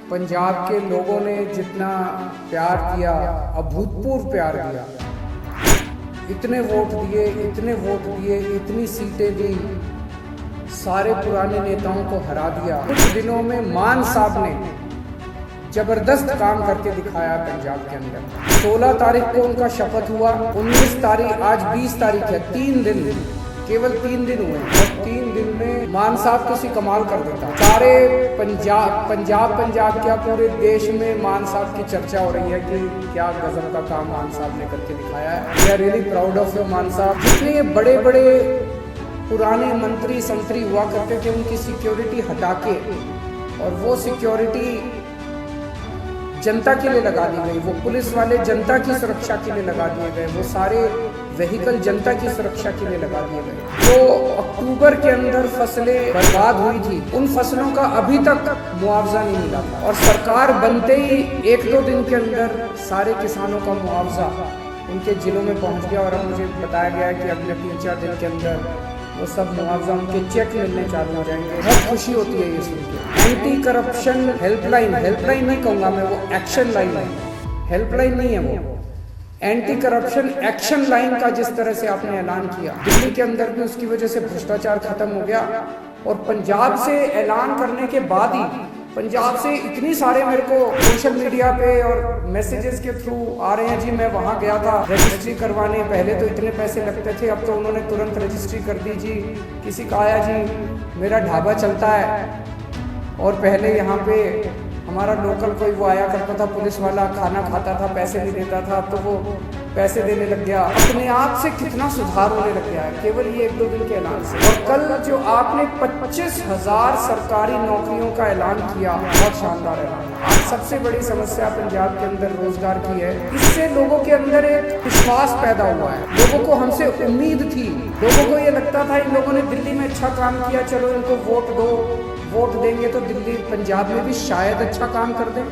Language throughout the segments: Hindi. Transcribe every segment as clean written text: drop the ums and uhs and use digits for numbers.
पंजाब के लोगों ने जितना प्यार किया, अभूतपूर्व प्यार दिया, इतने वोट दिए, इतनी सीटें दी, सारे पुराने नेताओं को हरा दिया। कुछ दिनों में मान साहब ने जबरदस्त काम करके दिखाया पंजाब के अंदर। 16 तारीख को उनका शपथ हुआ, 19 तारीख, आज 20 तारीख है, 3 दिन, केवल 3 दिन हुए और 3 दिन में मान साहब किसी कमाल कर देता। सारे पंजाब क्या पूरे देश में मान साहब की चर्चा हो रही है कि क्या गजब का काम मान साहब ने करके दिखाया है। We are really proud of you Mann साहब। जितने बड़े बड़े पुराने मंत्री संतरी हुआ करते थे उनकी सिक्योरिटी हटा के और वो सिक्योरिटी जनता के लिए लगा दी गई, वो पुलिस वाले जनता की सुरक्षा के लिए लगा दिए गए, वो सारे व्हीकल जनता की सुरक्षा के लिए लगा दिए गए। तो अक्टूबर के अंदर फसलें बर्बाद हुई थी, उन फसलों का अभी तक मुआवजा नहीं मिला था और सरकार बनते ही 1-2 दिन के अंदर सारे किसानों का मुआवजा उनके जिलों में पहुंच गया और अब मुझे बताया गया है कि अगले 3-4 दिन के अंदर वो सब मुआवजा उनके चेक मिलने चालू हो जाएंगे। बहुत खुशी होती है ये सुन के। एंटी करप्शन हेल्पलाइन नहीं कहूँगा मैं, वो एक्शन लाइन है, हेल्पलाइन नहीं है वो, एंटी करप्शन एक्शन लाइन का जिस तरह से आपने ऐलान किया, दिल्ली के अंदर भी उसकी वजह से भ्रष्टाचार खत्म हो गया। और पंजाब से ऐलान करने के बाद ही पंजाब से इतनी सारे मेरे को सोशल मीडिया पे और मैसेजेस के थ्रू आ रहे हैं, जी मैं वहाँ गया था रजिस्ट्री करवाने, पहले तो इतने पैसे लगते थे, अब तो उन्होंने तुरंत रजिस्ट्री कर दी। जी किसी का आया, जी मेरा ढाबा चलता है और पहले यहाँ पे हमारा लोकल कोई वो आया करता था, पुलिस वाला खाना खाता था, पैसे नहीं देता था, अब तो वो पैसे देने लग गया। अपने आप से कितना सुधार होने लग गया है केवल ये 1-2 दिन के ऐलान से। और कल जो आपने 25,000 सरकारी नौकरियों का ऐलान किया, बहुत शानदार ऐलान। आज सबसे बड़ी समस्या पंजाब के अंदर रोजगार की है, इससे लोगों के अंदर एक विश्वास पैदा हुआ है। लोगों को हमसे उम्मीद थी, लोगों को ये लगता था इन लोगों ने दिल्ली में अच्छा काम किया, चलो इनको वोट दो, वोट देंगे तो दिल्ली पंजाब में भी शायद अच्छा काम कर दें।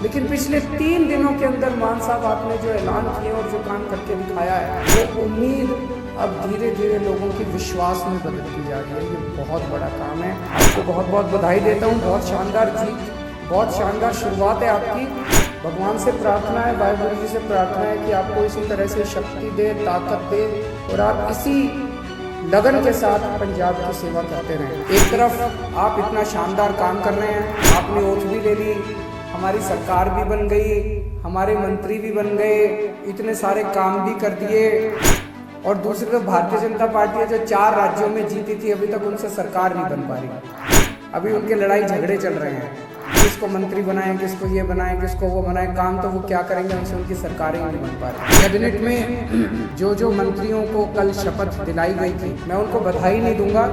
लेकिन पिछले 3 दिनों के अंदर मान साहब आपने जो ऐलान किए और जो काम करके दिखाया है, वो उम्मीद अब धीरे धीरे लोगों की विश्वास में बदलती जा रही है। ये बहुत बड़ा काम है, आपको बहुत बहुत बधाई देता हूँ। बहुत शानदार जीत, बहुत शानदार शुरुआत है आपकी। भगवान से प्रार्थना है, वाहिगुरु जी से प्रार्थना है कि आपको इसी तरह से शक्ति दे, ताकत दे और आप इसी लगन के साथ पंजाब की सेवा करते रहें। एक तरफ आप इतना शानदार काम कर रहे हैं, आपने ओथ भी ले ली, हमारी सरकार भी बन गई, हमारे मंत्री भी बन गए, इतने सारे काम भी कर दिए। और दूसरी तरफ भारतीय जनता पार्टी है जो 4 राज्यों में जीती थी, अभी तक उनसे सरकार नहीं बन पा रही। अभी उनके लड़ाई झगड़े चल रहे हैं, किसको मंत्री बनाएं, किसको ये बनाएं, किसको वो बनाएं। काम तो वो क्या करेंगे, उनसे उनकी सरकारें नहीं बन पा रही। कैबिनेट में जो मंत्रियों को कल शपथ दिलाई गई थी, मैं उनको बधाई नहीं दूंगा,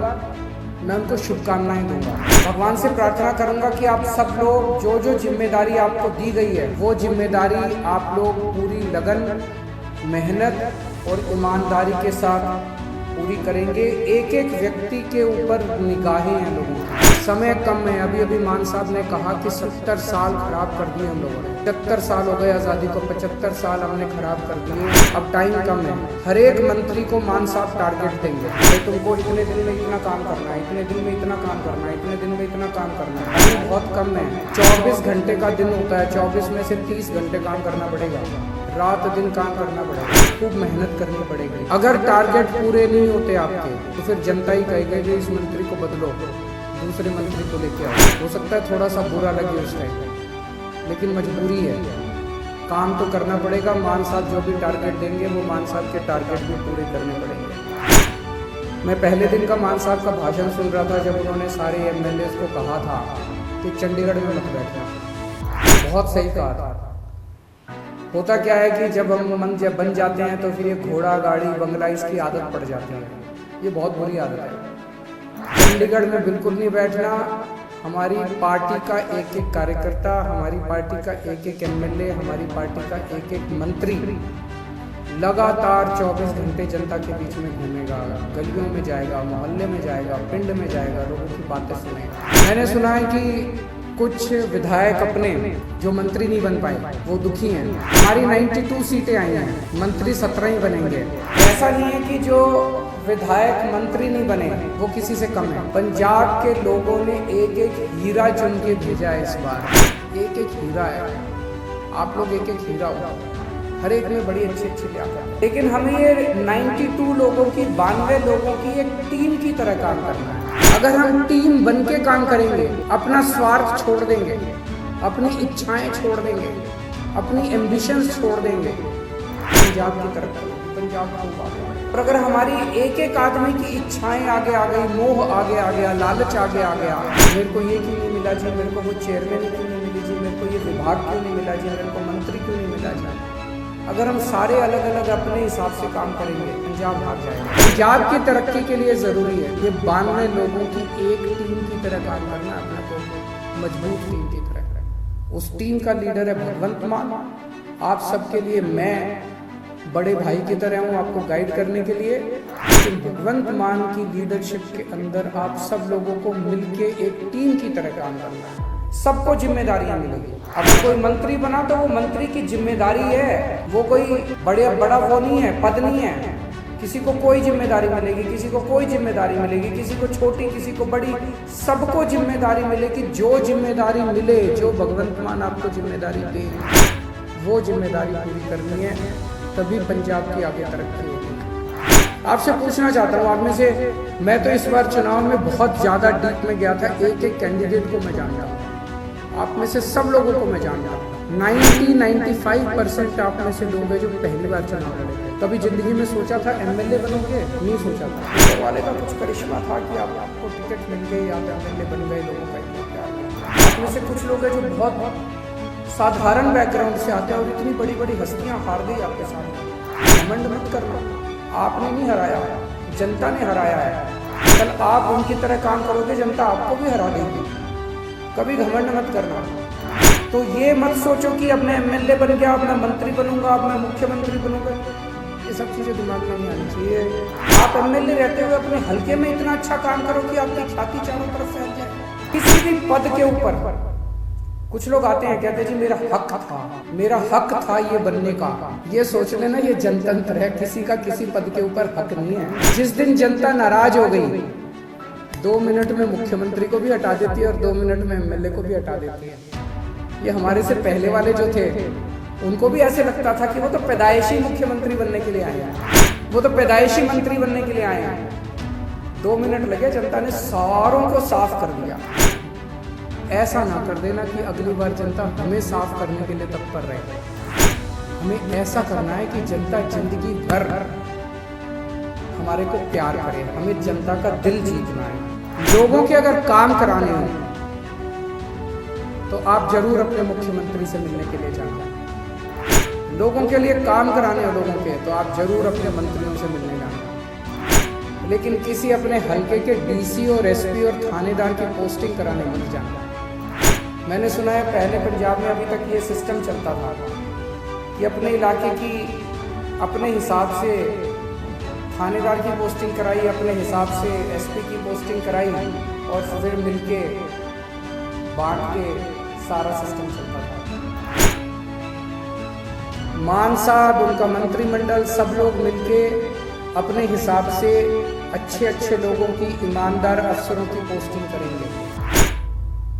मैं उनको शुभकामनाएं दूंगा। भगवान से प्रार्थना करूंगा कि आप सब लोग जो जिम्मेदारी आपको दी गई है, वो जिम्मेदारी आप लोग पूरी लगन, मेहनत और ईमानदारी के साथ पूरी करेंगे। एक व्यक्ति के ऊपर निगाहें हैं लोगों की, समय कम है। अभी मान साहब ने कहा कि 70 साल खराब कर दिए हम लोगों ने, 70 साल हो गए आज़ादी को, 75 साल हमने खराब कर दिए, अब टाइम कम है। हर एक मंत्री को मान साहब टारगेट देंगे, तो तुमको इतने दिन में इतना काम करना है, इतने दिन में इतना काम करना है, इतने दिन में इतना काम करना है। टाइम बहुत कम है, 24 घंटे का दिन होता है, 24 में से 30 घंटे काम करना पड़ेगा, रात दिन काम करना पड़ेगा, खूब मेहनत करनी पड़ेगी। अगर टारगेट पूरे नहीं होते आपके, तो फिर जनता ही कहेगी कि इस मंत्री को बदलो, दूसरे मंत्री को लेके आओ। हो सकता है थोड़ा सा बुरा लगे उस टाइम, लेकिन मजबूरी है, काम तो करना पड़ेगा। मान साहब जो भी टारगेट देंगे, वो मान साहब के टारगेट भी पूरे करने पड़ेंगे। मैं पहले दिन का मान साहब का भाषण सुन रहा था, जब उन्होंने सारे MLAs को कहा था कि चंडीगढ़ में मत बैठना, बहुत सही कहा था। होता क्या है कि जब हम बन जाते हैं तो फिर ये घोड़ा गाड़ी बंगला इसकी आदत पड़ जाती है, ये बहुत बुरी आदत है। चंडीगढ़ में बिल्कुल नहीं बैठना। हमारी पार्टी का एक कार्यकर्ता, हमारी पार्टी का एक MLA, हमारी पार्टी का एक मंत्री लगातार 24 घंटे जनता के बीच में घूमेगा, गलियों में जाएगा, मोहल्ले में जाएगा, पिंड में जाएगा, लोगों की बातें सुनेगा। मैंने सुना है कि कुछ विधायक अपने जो मंत्री नहीं बन पाए वो दुखी हैं। हमारी 92 सीटें आई हैं, मंत्री 17 ही बनेंगे। ऐसा नहीं है कि जो विधायक मंत्री नहीं बने वो किसी से कम है। पंजाब के लोगों ने एक हीरा चुन के भेजा है इस बार। एक एक हीरा है, आप लोग एक एक हीरा हो, हर एक में बड़ी अच्छी अच्छी लियाकत। लेकिन हमें ये 92 लोगों की 92 लोगों की एक टीम की तरह काम करना है। अगर हम टीम बन के काम करेंगे, अपना स्वार्थ छोड़ देंगे, अपनी इच्छाएं छोड़ देंगे, अपनी एम्बिशंस छोड़ देंगे, पंजाब की तरफ पंजाब को। और अगर हमारी एक एक आदमी की इच्छाएं आगे आ गई, मोह आगे आ गया, लालच आगे आ गया, मेरे को ये क्यों नहीं मिला जी, मेरे को वो चेयरमैन क्यों नहीं मिली जी, मेरे को ये विभाग क्यों नहीं मिला जी, मेरे को मंत्री क्यों नहीं मिला जी, अगर हम सारे अलग अलग अपने हिसाब से काम करेंगे, पंजाब भाग जाएगा। पंजाब की तरक्की के लिए ज़रूरी है ये 92 लोगों की एक टीम की तरह काम करना, अपने को मजबूत टीम की तरह। उस टीम का लीडर है भगवंत मान। आप सबके लिए मैं बड़े भाई की तरह हूँ, आपको गाइड करने के लिए। लेकिन भगवंत मान की लीडरशिप के अंदर आप सब लोगों को मिलके एक टीम की तरह काम करना है, सबको जिम्मेदारियां मिलेगी। अब कोई मंत्री बना तो वो मंत्री की जिम्मेदारी है, वो कोई बड़ा वो नहीं है, पद नहीं है। किसी को कोई जिम्मेदारी मिलेगी, किसी को कोई जिम्मेदारी मिलेगी, किसी को छोटी, किसी को बड़ी, सबको जिम्मेदारी मिलेगी। जो जिम्मेदारी मिले, जो भगवंत मान आपको जिम्मेदारी दे, वो जिम्मेदारी पूरी करनी है, तभी पंजाब की आगे तरक्की होगी। आपसे पूछना चाहता हूँ, आप में से मैं तो इस बार चुनाव में बहुत ज़्यादा डीप में गया था, एक एक कैंडिडेट को मैं जानता हूँ, आप में से सब लोगों को मैं जानता हूँ। 90-95% आप में से लोग हैं जो पहली बार चुनाव लड़े। कभी जिंदगी में सोचा था एमएलए बनोगे? नहीं सोचा था। तो वाले का कुछ करिश्मा था कि आपको टिकट मिल गई, आप एमएलए बन गए, लोगों का इतना प्यार। आप में से कुछ लोग हैं जो बहुत साधारण बैकग्राउंड से आते हैं और इतनी बड़ी बड़ी हस्तियां हार गई आपके सामने। घमंड मत करना, आपने नहीं हराया, जनता ने हराया है। कल आप उनकी तरह काम करोगे, जनता आपको भी हरा देगी। कभी घमंड मत करना। तो ये मत सोचो कि अब मैं एमएलए बन गया, अब मैं मंत्री बनूंगा, अब मैं मुख्यमंत्री बनूंगा। ये सब चीज़ें दिमाग में नहीं आनी चाहिए। आप एमएलए रहते हुए अपने हल्के में इतना अच्छा काम करो कि आपकी ख्याति चारों तरफ फैल जाए। किसी भी पद के ऊपर कुछ लोग आते हैं, कहते हैं जी मेरा हक था ये बनने का। ये सोच लेना ये जनतंत्र है, किसी का किसी पद के ऊपर हक नहीं है। जिस दिन जनता नाराज हो गई, 2 मिनट में मुख्यमंत्री को भी हटा देती है और 2 मिनट में एमएलए को भी हटा देती है। ये हमारे से पहले वाले जो थे, उनको भी ऐसे लगता था कि वो तो पैदाइशी मुख्यमंत्री बनने के लिए आए हैं, वो तो पैदाइशी मंत्री बनने के लिए आए हैं। 2 मिनट लगे, जनता ने सारों को साफ कर दिया। ऐसा ना कर देना कि अगली बार जनता हमें साफ करने के लिए तत्पर रहे। हमें ऐसा करना है कि जनता जिंदगी भर हमारे को प्यार करे, हमें जनता का दिल जीतना है। लोगों के अगर काम कराने हो तो आप जरूर अपने मुख्यमंत्री से मिलने के लिए जाना। लोगों के लिए काम कराने हो लोगों के, तो आप जरूर अपने मंत्रियों से मिलने जाना। लेकिन किसी अपने हल्के के डीसी और एसपी और थानेदार की पोस्टिंग कराने मत जाना। मैंने सुना है पहले पंजाब में अभी तक ये सिस्टम चलता था कि अपने इलाके की अपने हिसाब से थानेदार की पोस्टिंग कराई, अपने हिसाब से एसपी की पोस्टिंग कराई और फिर मिलके बांट के सारा सिस्टम चलता था। मान साहब, उनका मंत्रिमंडल, सब लोग मिलके अपने हिसाब से अच्छे अच्छे लोगों की, ईमानदार अफसरों की पोस्टिंग करेंगे।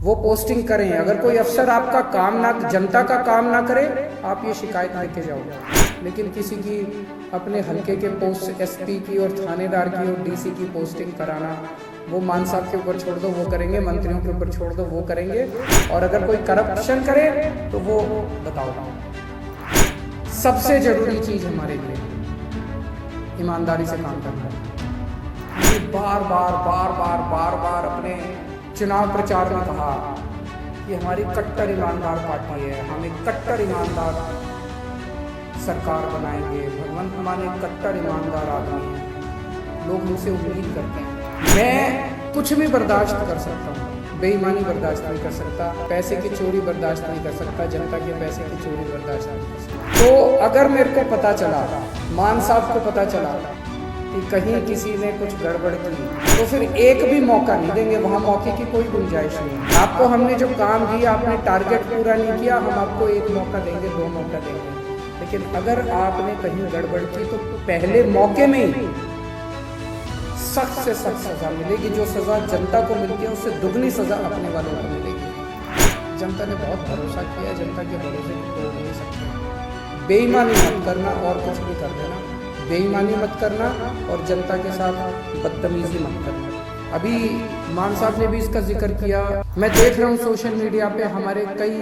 वो पोस्टिंग करें। अगर कोई अफसर आपका काम ना, जनता का काम ना करे, आप ये शिकायत लेके जाओ। लेकिन किसी की अपने हल्के के पोस्ट एसपी की और थानेदार की और डीसी की पोस्टिंग कराना, वो मान साहब के ऊपर छोड़ दो, वो करेंगे। मंत्रियों के ऊपर छोड़ दो, वो करेंगे। और अगर कोई करप्शन करे तो वो बताओ। सबसे जरूरी चीज हमारे लिए ईमानदारी से काम करना है। बार बार अपने चुनाव प्रचार में कहा कि हमारी कट्टर ईमानदार पार्टी है, हम एक कट्टर ईमानदार सरकार बनाएंगे। भगवंत मान एक कट्टर ईमानदार आदमी है, लोग मुझसे उम्मीद करते हैं। मैं कुछ भी बर्दाश्त कर सकता हूँ, बेईमानी बर्दाश्त नहीं कर सकता, पैसे की चोरी बर्दाश्त नहीं कर सकता, जनता के पैसे की चोरी बर्दाश्त नहीं कर सकता। तो अगर मेरे को पता चला, मान साहब को पता चला कि कहीं किसी ने कुछ गड़बड़ की, तो फिर एक भी मौका नहीं देंगे, वहाँ मौके की कोई गुंजाइश नहीं। आपको हमने जो काम दिया, आपने टारगेट पूरा नहीं किया, हम आपको 1 मौका देंगे, 2 मौका देंगे। लेकिन अगर आपने कहीं गड़बड़ की तो पहले मौके में ही सख्त से सख्त सजा मिलेगी। जो सजा जनता को मिलती है उससे दुगनी सजा अपने वालों को मिलेगी। जनता ने बहुत भरोसा किया है, जनता के भरोसे को तोड़ नहीं सकते। बेईमानी मत करना और कुछ भी कर देना, बेईमानी मत करना और जनता के साथ बदतमीजी मत करना। अभी मान साहब ने भी इसका जिक्र किया। मैं देख रहा हूँ सोशल मीडिया पे हमारे कई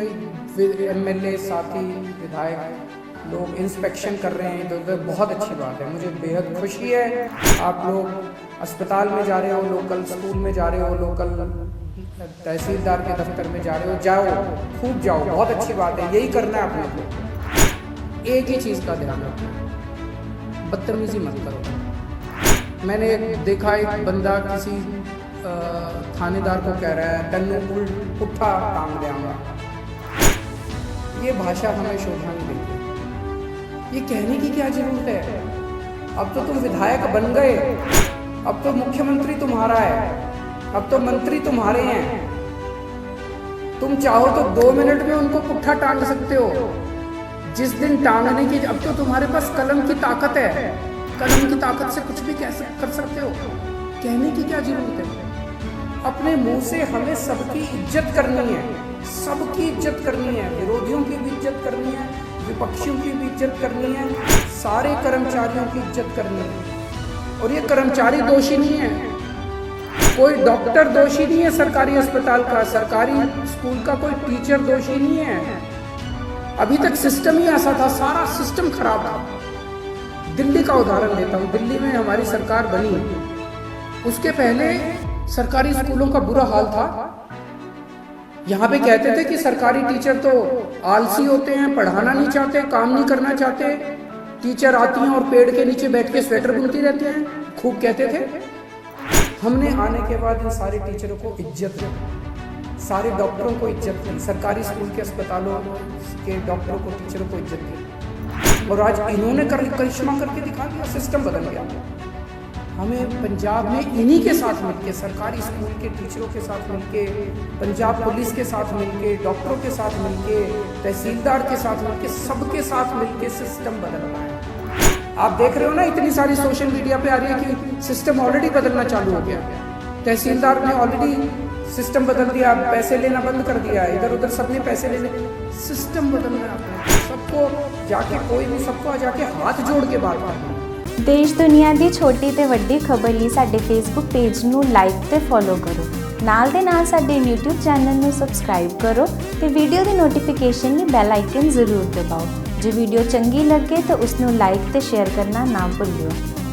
एमएलए साथी विधायक लोग इंस्पेक्शन कर रहे हैं, तो बहुत अच्छी बात है, मुझे बेहद खुशी है। आप लोग अस्पताल में जा रहे हो, लोकल स्कूल में जा रहे हो, लोकल तहसीलदार के दफ्तर में जा रहे हो, जाओ, खूब जाओ, बहुत अच्छी बात है, यही करना है अपने को। एक ही चीज़ का ध्यान रखो, बदतमीजी मत करो। मैंने देखा एक बंदा किसी थानेदार को कह रहा है तन्नू पुट्ठा टांग देंगा। ये भाषा हमें शोभा नहीं देती। ये कहने की क्या जरूरत है? अब तो तुम विधायक बन गए, अब तो मुख्यमंत्री तुम्हारा है, अब तो मंत्री तुम्हारे हैं। तुम चाहो तो 2 मिनट में उनको पुट्ठा टांग सकते हो। जिस दिन टांगने की, अब तो तुम्हारे पास कलम की ताकत है, कलम की ताकत से कुछ भी कर सकते हो। कहने की क्या जरूरत है? अपने मुंह से हमें सबकी इज्जत करनी है, सबकी इज्जत करनी है, विरोधियों की भी इज्जत करनी है, विपक्षियों की भी इज्जत करनी है, सारे कर्मचारियों की इज्जत करनी है। और ये कर्मचारी दोषी नहीं है, कोई डॉक्टर दोषी नहीं है सरकारी अस्पताल का, सरकारी स्कूल का कोई टीचर दोषी नहीं है। अभी तक सिस्टम ही ऐसा था, सारा सिस्टम खराब था। दिल्ली का उदाहरण देता हूँ, दिल्ली में हमारी सरकार बनी, उसके पहले सरकारी स्कूलों का बुरा हाल था। यहाँ पे कहते थे कि सरकारी टीचर तो आलसी होते हैं, पढ़ाना नहीं चाहते, काम नहीं करना चाहते। टीचर आती हैं और पेड़ के नीचे बैठ के स्वेटर बुनती रहती हैं, खूब कहते थे। हमने आने के बाद इन सारे टीचरों को इज्जत दी, सारे डॉक्टरों को इज्जत दी, सरकारी स्कूल के अस्पतालों के डॉक्टरों को, टीचरों को इज्जत दी। और आज इन्होंने करिश्मा करके दिखा दिया, सिस्टम बदल गया। हमें पंजाब में इन्हीं के साथ मिलके, सरकारी स्कूल के टीचरों के साथ मिलके, पंजाब पुलिस के साथ मिलके, डॉक्टरों के साथ मिलके, तहसीलदार के साथ मिलके, सबके साथ मिलके सिस्टम बदलना है। आप देख रहे हो ना, इतनी सारी सोशल मीडिया पे आ रही है कि सिस्टम ऑलरेडी बदलना चालू हो गया। तहसीलदार ने ऑलरेडी सिस्टम बदल दिया, पैसे लेना बंद कर दिया, इधर उधर सबने पैसे लेने, सिस्टम बदलना है। सबको जाके, कोई भी सबको जाके हाथ जोड़ के बात करना। देश दुनिया ਦੀ ਛੋਟੀ ਤੇ ਵੱਡੀ ਖਬਰ ਲਈ ਸਾਡੇ ਫੇਸਬੁੱਕ ਪੇਜ ਨੂੰ ਲਾਈਕ ਤੇ ਫੋਲੋ ਕਰੋ। ਨਾਲ ਦੇ ਨਾਲ ਸਾਡੇ YouTube ਚੈਨਲ ਨੂੰ ਸਬਸਕ੍ਰਾਈਬ ਕਰੋ ਤੇ ਵੀਡੀਓ ਦੀ ਨੋਟੀਫਿਕੇਸ਼ਨ ਲਈ ਬੈਲ ਆਈਕਨ ਜ਼ਰੂਰ ਦਬਾਓ। ਜੇ ਵੀਡੀਓ ਚੰਗੀ ਲੱਗੇ ਤਾਂ ਉਸ ਨੂੰ ਲਾਈਕ ਤੇ ਸ਼ੇਅਰ ਕਰਨਾ ਨਾ ਭੁੱਲਿਓ।